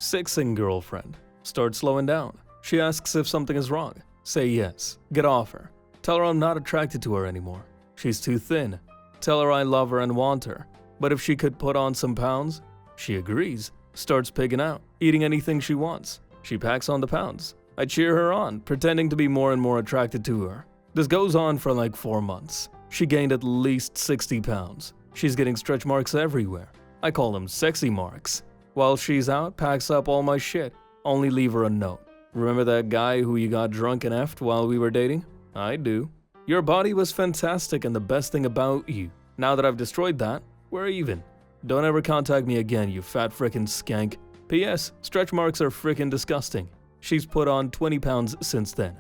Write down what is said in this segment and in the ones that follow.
Sixing girlfriend. Start slowing down. She asks if something is wrong. Say yes. Get off her. Tell her I'm not attracted to her anymore. She's too thin. Tell her I love her and want her. But if she could put on some pounds? She agrees. Starts pigging out, eating anything she wants. She packs on the pounds. I cheer her on, pretending to be more and more attracted to her. This goes on for like 4 months. She gained at least 60 pounds. She's getting stretch marks everywhere. I call them sexy marks. While she's out, packs up all my shit. Only leave her a note. Remember that guy who you got drunk and effed while we were dating? I do. Your body was fantastic and the best thing about you. Now that I've destroyed that, we're even. Don't ever contact me again, you fat frickin' skank. P.S. Stretch marks are frickin' disgusting. She's put on 20 pounds since then.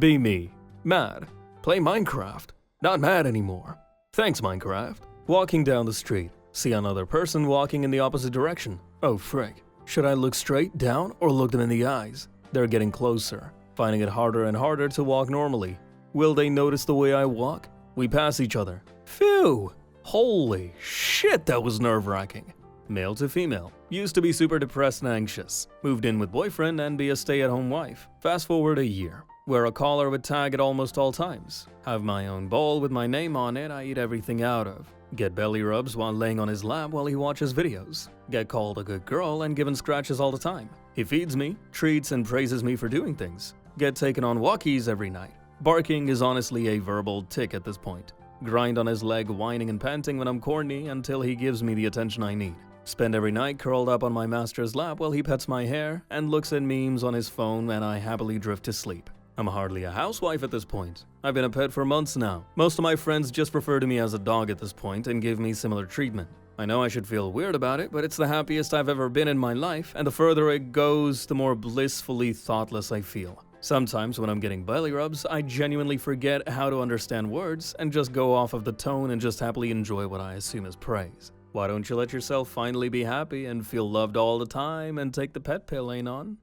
Be me. Mad. Play Minecraft. Not mad anymore. Thanks, Minecraft. Walking down the street. See another person walking in the opposite direction. Oh frick. Should I look straight down or look them in the eyes? They're getting closer. Finding it harder and harder to walk normally. Will they notice the way I walk? We pass each other. Phew! Holy shit, that was nerve-wracking. Male to female. Used to be super depressed and anxious. Moved in with boyfriend and be a stay-at-home wife. Fast forward a year. Wear a collar with tag at almost all times. Have my own bowl with my name on it I eat everything out of. Get belly rubs while laying on his lap while he watches videos. Get called a good girl and given scratches all the time. He feeds me, treats and praises me for doing things. Get taken on walkies every night. Barking is honestly a verbal tick at this point. Grind on his leg, whining and panting when I'm corny until he gives me the attention I need. Spend every night curled up on my master's lap while he pets my hair and looks at memes on his phone and I happily drift to sleep. I'm hardly a housewife at this point. I've been a pet for months now. Most of my friends just refer to me as a dog at this point and give me similar treatment. I know I should feel weird about it, but it's the happiest I've ever been in my life, and the further it goes, the more blissfully thoughtless I feel. Sometimes when I'm getting belly rubs, I genuinely forget how to understand words and just go off of the tone and just happily enjoy what I assume is praise. Why don't you let yourself finally be happy and feel loved all the time and take the pet pill, Anon?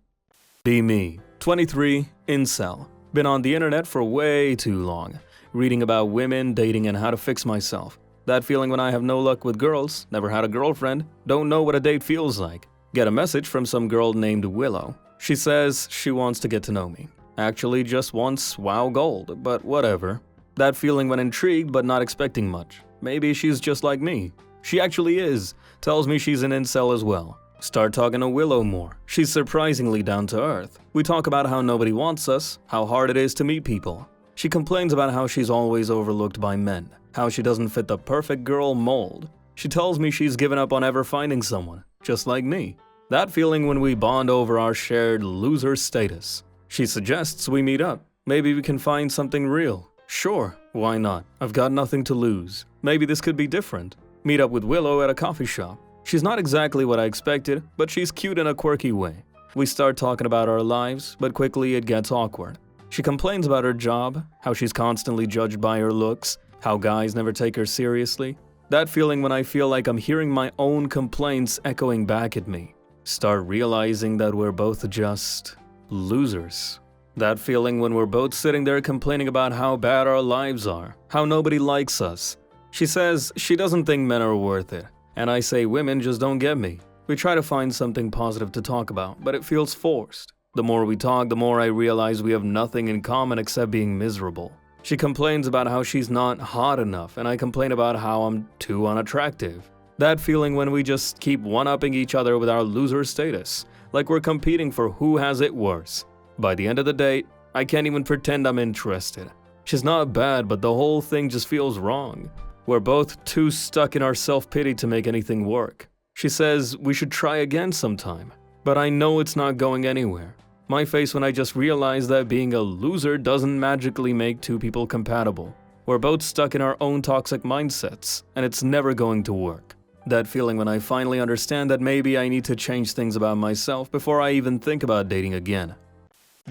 Be me. 23, incel. Been on the internet for way too long. Reading about women, dating, and how to fix myself. That feeling when I have no luck with girls, never had a girlfriend, don't know what a date feels like. Get a message from some girl named Willow. She says she wants to get to know me. Actually just wants WoW gold, but whatever. That feeling when intrigued but not expecting much. Maybe she's just like me. She actually is. Tells me she's an incel as well. Start talking to Willow more. She's surprisingly down to earth. We talk about how nobody wants us, how hard it is to meet people. She complains about how she's always overlooked by men, how she doesn't fit the perfect girl mold. She tells me she's given up on ever finding someone, just like me. That feeling when we bond over our shared loser status. She suggests we meet up. Maybe we can find something real. Sure, why not? I've got nothing to lose. Maybe this could be different. Meet up with Willow at a coffee shop. She's not exactly what I expected, but she's cute in a quirky way. We start talking about our lives, but quickly it gets awkward. She complains about her job, how she's constantly judged by her looks, how guys never take her seriously. That feeling when I feel like I'm hearing my own complaints echoing back at me. Start realizing that we're both just losers. That feeling when we're both sitting there complaining about how bad our lives are, how nobody likes us. She says she doesn't think men are worth it. And I say women just don't get me. We try to find something positive to talk about, but it feels forced. The more we talk, the more I realize we have nothing in common except being miserable. She complains about how she's not hot enough, and I complain about how I'm too unattractive. That feeling when we just keep one-upping each other with our loser status, like we're competing for who has it worse. By the end of the date, I can't even pretend I'm interested. She's not bad, but the whole thing just feels wrong. We're both too stuck in our self-pity to make anything work. She says we should try again sometime, but I know it's not going anywhere. My face when I just realized that being a loser doesn't magically make two people compatible. We're both stuck in our own toxic mindsets, and it's never going to work. That feeling when I finally understand that maybe I need to change things about myself before I even think about dating again.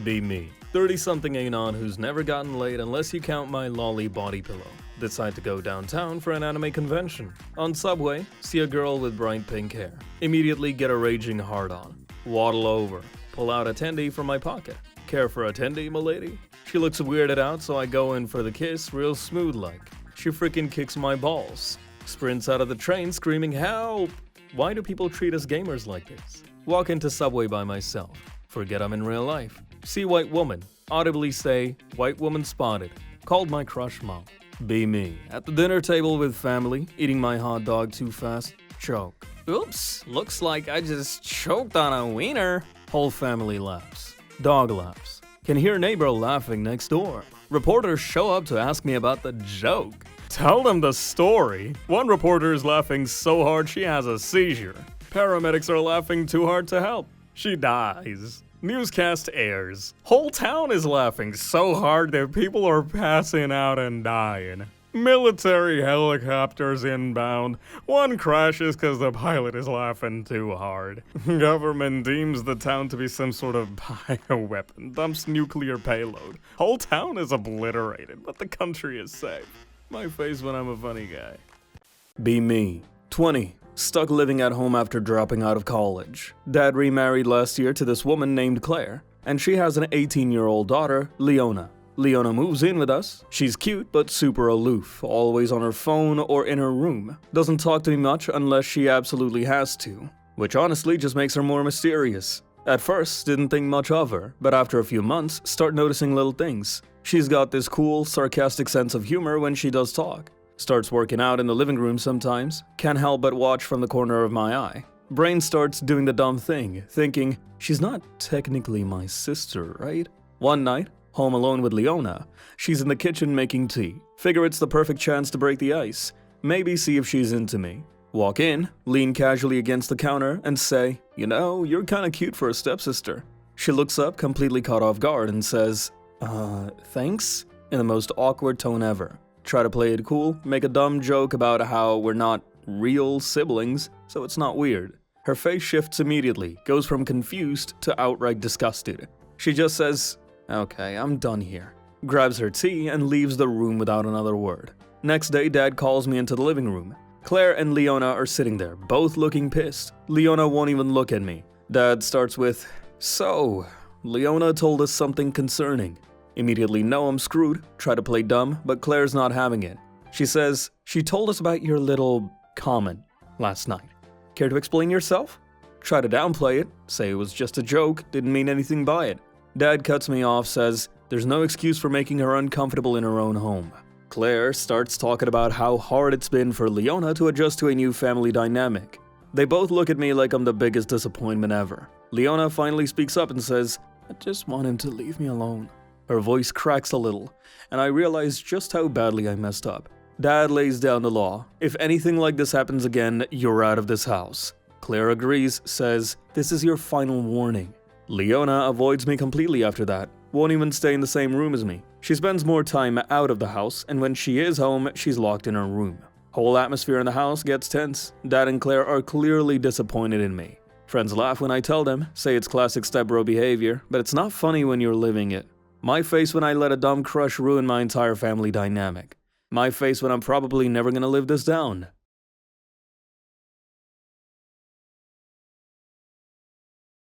Be me. 30-something Anon who's never gotten laid unless you count my lolly body pillow. Decide to go downtown for an anime convention. On subway, see a girl with bright pink hair. Immediately get a raging hard-on. Waddle over. Pull out attendee from my pocket. Care for attendee, m'lady? She looks weirded out, so I go in for the kiss real smooth like. She freaking kicks my balls. Sprints out of the train screaming, "Help!" Why do people treat us gamers like this? Walk into subway by myself. Forget I'm in real life. See white woman. Audibly say, white woman spotted. Called my crush mom. Be me. At the dinner table with family, eating my hot dog too fast. Choke. Oops, looks like I just choked on a wiener. Whole family laughs. Dog laughs. Can hear neighbor laughing next door. Reporters show up to ask me about the joke. Tell them the story. One reporter is laughing so hard she has a seizure. Paramedics are laughing too hard to help. She dies. Newscast airs. Whole town is laughing so hard that people are passing out and dying. Military helicopters inbound. One crashes because the pilot is laughing too hard. Government deems the town to be some sort of bioweapon. Dumps nuclear payload. Whole town is obliterated, but the country is safe. My face when I'm a funny guy. Be me. 20. Stuck living at home after dropping out of college. Dad remarried last year to this woman named Claire, and she has an 18-year-old daughter, Leona. Leona moves in with us. She's cute but super aloof, always on her phone or in her room. Doesn't talk to me much unless she absolutely has to, which honestly just makes her more mysterious. At first, didn't think much of her, but after a few months, start noticing little things. She's got this cool, sarcastic sense of humor when she does talk. Starts working out in the living room sometimes. Can't help but watch from the corner of my eye. Brain starts doing the dumb thing, thinking, she's not technically my sister, right? One night, home alone with Leona, she's in the kitchen making tea. Figure it's the perfect chance to break the ice. Maybe see if she's into me. Walk in, lean casually against the counter, and say, you know, you're kinda cute for a stepsister. She looks up, completely caught off guard, and says, thanks? In the most awkward tone ever. Try to play it cool, make a dumb joke about how we're not real siblings, so it's not weird. Her face shifts immediately, goes from confused to outright disgusted. She just says, okay, I'm done here. Grabs her tea and leaves the room without another word. Next day, Dad calls me into the living room. Claire and Leona are sitting there, both looking pissed. Leona won't even look at me. Dad starts with, so, Leona told us something concerning. Immediately know I'm screwed, try to play dumb, but Claire's not having it. She says, she told us about your little comment last night. Care to explain yourself? Try to downplay it, say it was just a joke, didn't mean anything by it. Dad cuts me off, says, there's no excuse for making her uncomfortable in her own home. Claire starts talking about how hard it's been for Leona to adjust to a new family dynamic. They both look at me like I'm the biggest disappointment ever. Leona finally speaks up and says, I just want him to leave me alone. Her voice cracks a little, and I realize just how badly I messed up. Dad lays down the law. If anything like this happens again, you're out of this house. Claire agrees, says, this is your final warning. Leona avoids me completely after that. Won't even stay in the same room as me. She spends more time out of the house, and when she is home, she's locked in her room. Whole atmosphere in the house gets tense. Dad and Claire are clearly disappointed in me. Friends laugh when I tell them, say it's classic stepbro behavior, but it's not funny when you're living it. My face when I let a dumb crush ruin my entire family dynamic. My face when I'm probably never gonna live this down.